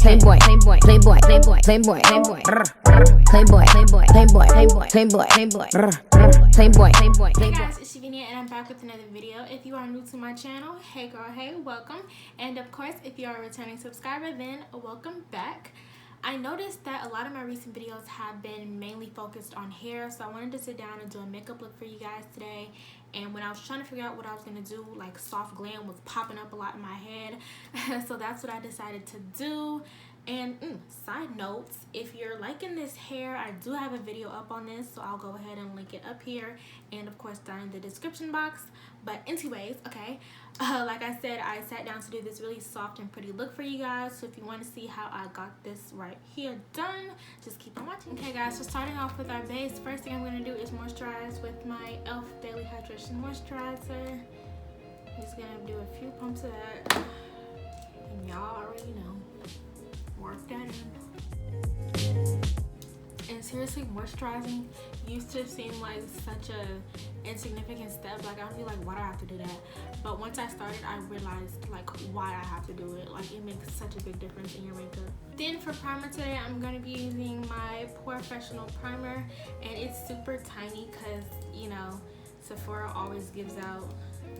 Playboy, playboy, playboy, playboy, playboy, playboy, playboy, playboy, playboy, playboy, playboy, playboy, playboy, playboy. Hey guys, it's Ebony and I'm back with another video. If you are new to my channel, hey girl, hey, welcome. And of course, if you are a returning subscriber, then welcome back. I noticed that a lot of my recent videos have been mainly focused on hair, so I wanted to sit down and do a makeup look for you guys today. And when I was trying to figure out what I was going to do, like soft glam was popping up a lot in my head. So that's what I decided to do. And side notes, if you're liking this hair, I do have a video up on this, so I'll go ahead and link it up here and of course down in the description box. But anyways, okay, like I said, I sat down to do this really soft and pretty look for you guys. So if you want to see how I got this right here done, just keep on watching. Okay guys, so starting off with our base, first thing I'm going to do is moisturize with my E.L.F. Daily Hydration Moisturizer. I'm just going to do a few pumps of that, and y'all already know. Work that in. And seriously, moisturizing used to seem like such a insignificant step. Like, I would be like, why do I have to do that? But once I started, I realized like why I have to do it. Like, it makes such a big difference in your makeup. Then for primer today, I'm going to be using my Porefessional primer, and it's super tiny because, you know, Sephora always gives out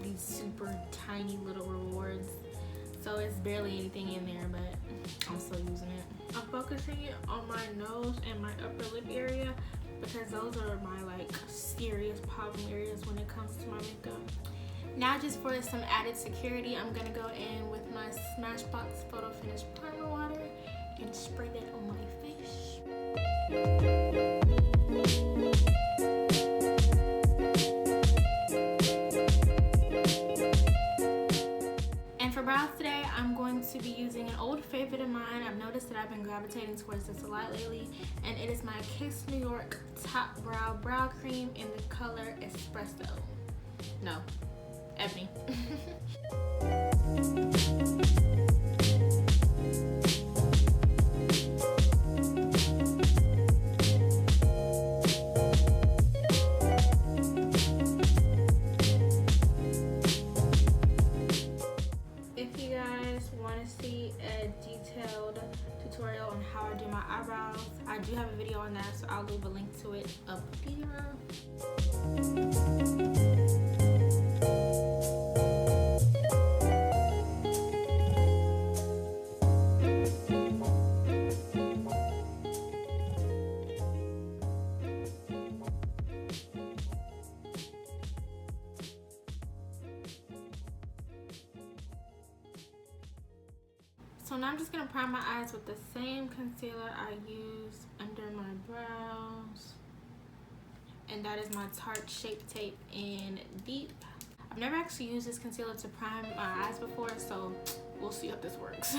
these super tiny little rewards. So it's barely anything in there, but I'm still using it. I'm focusing it on my nose and my upper lip area because those are my like serious problem areas when it comes to my makeup. Now just for some added security, I'm gonna go in with my Smashbox Photo Finish Primer Water and spray that on my face. For brows today, I'm going to be using an old favorite of mine. I've noticed that I've been gravitating towards this a lot lately, and it is my Kiss New York Top Brow Cream in the color Espresso. No, Ebony. Tutorial on how I do my eyebrows. I do have a video on that, so I'll leave a link to it up here. So now I'm just going to prime my eyes with the same concealer I use under my brows. And that is my Tarte Shape Tape in Deep. I've never actually used this concealer to prime my eyes before, so we'll see if this works.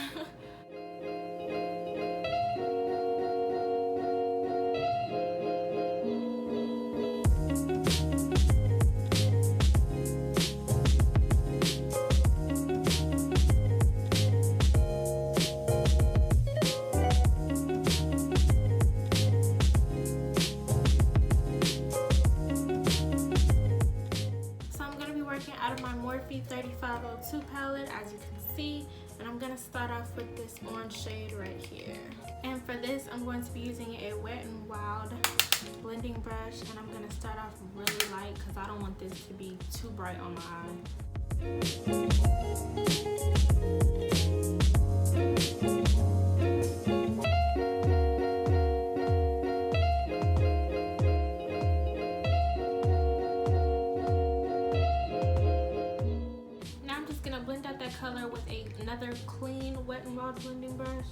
Out of my Morphe 3502 palette, as you can see, and I'm going to start off with this orange shade right here. And for this, I'm going to be using a Wet n Wild blending brush, and I'm going to start off really light because I don't want this to be too bright on my eye. Color with another clean Wet n Wild blending brush.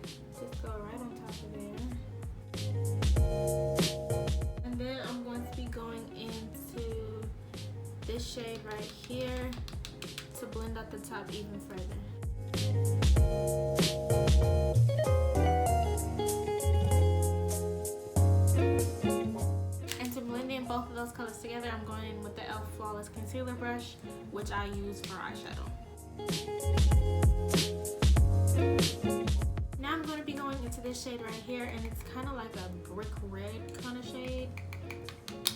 Just go right on top of there. And then I'm going to be going into this shade right here to blend out the top even further. And to blend in both of those colors together, I'm going in with the E.L.F. Flawless Concealer Brush, which I use for eyeshadow. Now I'm going to be going into this shade right here, and it's kind of like a brick red kind of shade,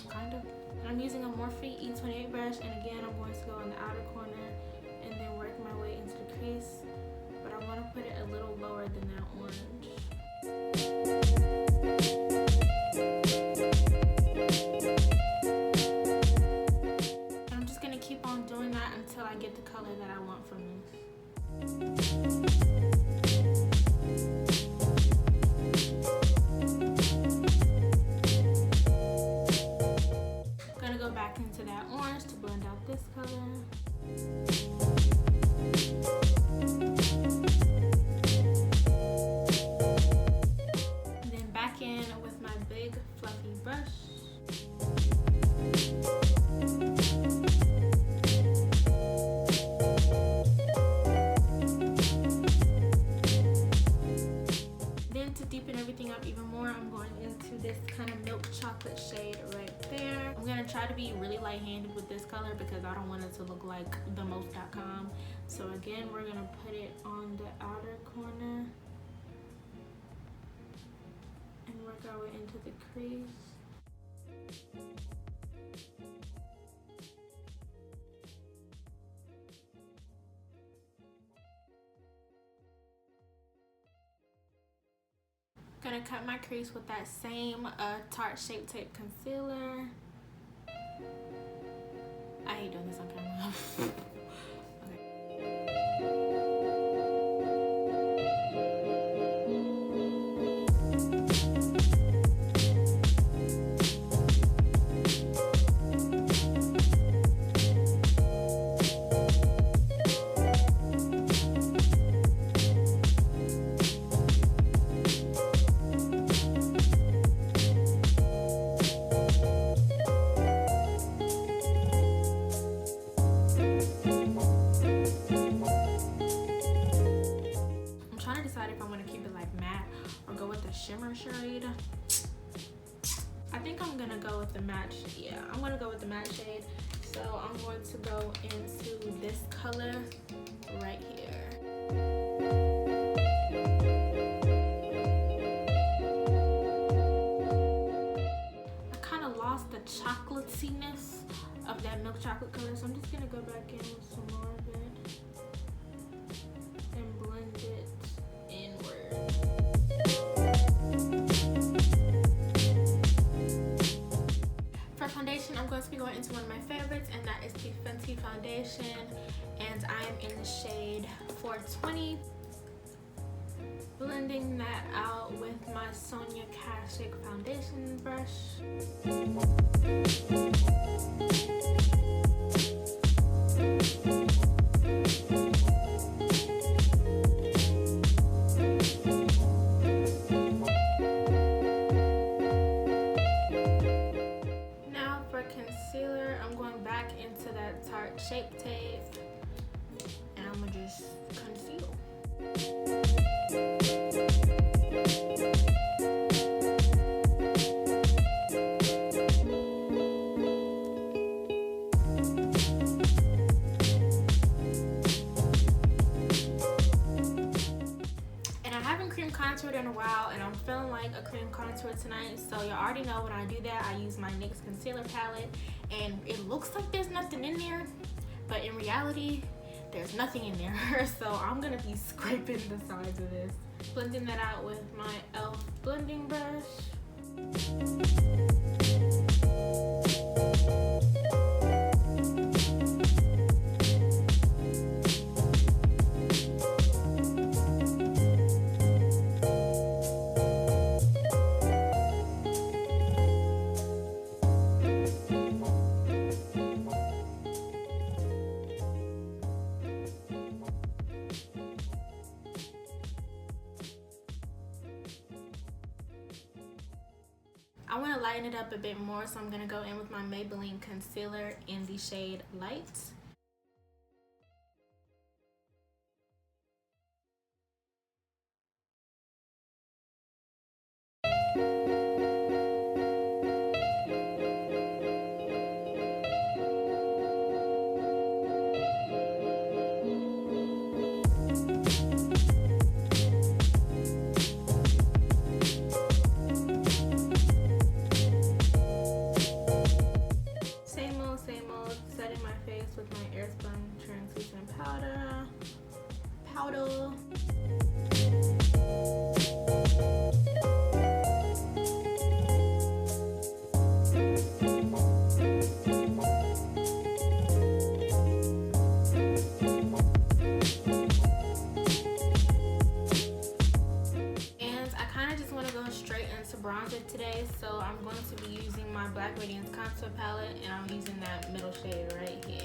kind of. And I'm using a Morphe E28 brush, and again I'm going to go in the outer corner and then work my way into the crease, but I want to put it a little lower than that one. to deepen everything up even more, I'm going into this kind of milk chocolate shade right there. I'm gonna try to be really light-handed with this color because I don't want it to look like the most.com. So again, we're gonna put it on the outer corner and work our way into the crease. Gonna cut my crease with that same Tarte Shape Tape concealer. I hate doing this on camera. Shimmer shade. I think I'm gonna go with the matte. Yeah, I'm gonna go with the matte shade. So I'm going to go into this color right here. I kind of lost the chocolatiness of that milk chocolate color, so I'm just gonna go back in with some more of it and blend it inward. Foundation, I'm going to be going into one of my favorites, and that is the Fenty foundation, and I'm in the shade 420. Blending that out with my Sonia Kashuk foundation brush. Tarte Shape Tape, and I'm gonna just conceal. And I haven't cream contoured in a while, and I'm feeling like a cream contour tonight, so you already know when I do that, I use my NYX concealer palette. And it looks like there's nothing in there, but in reality, there's nothing in there. So I'm gonna be scraping the sides of this. Blending that out with my E.L.F blending brush. I want to lighten it up a bit more, so I'm going to go in with my Maybelline concealer in the shade Light. Setting my face with my Airspun translucent powder. And I kind of just want to go straight into bronzer today, so I'm going to be using my Black Radiance contour palette, and I'm using that middle shade right here.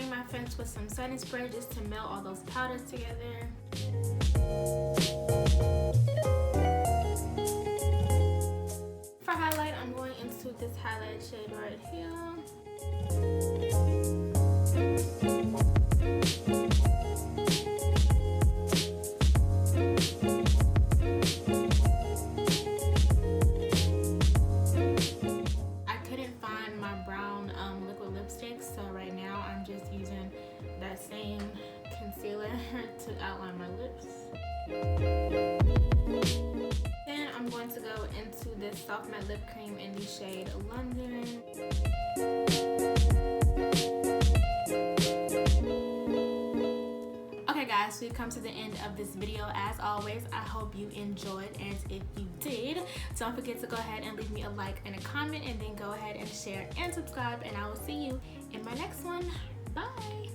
setting my face with some setting spray just to melt all those powders together. For highlight, I'm going into this highlight shade right here. I couldn't find my brown liquid lipstick, so right now I'm just using that same concealer to outline my lips. Then I'm going to go into this soft matte lip cream in the shade London. Okay guys, we've come to the end of this video. As always, I hope you enjoyed, and if you did, don't forget to go ahead and leave me a like and a comment, and then go ahead and share and subscribe, and I will see you in my next one. Bye!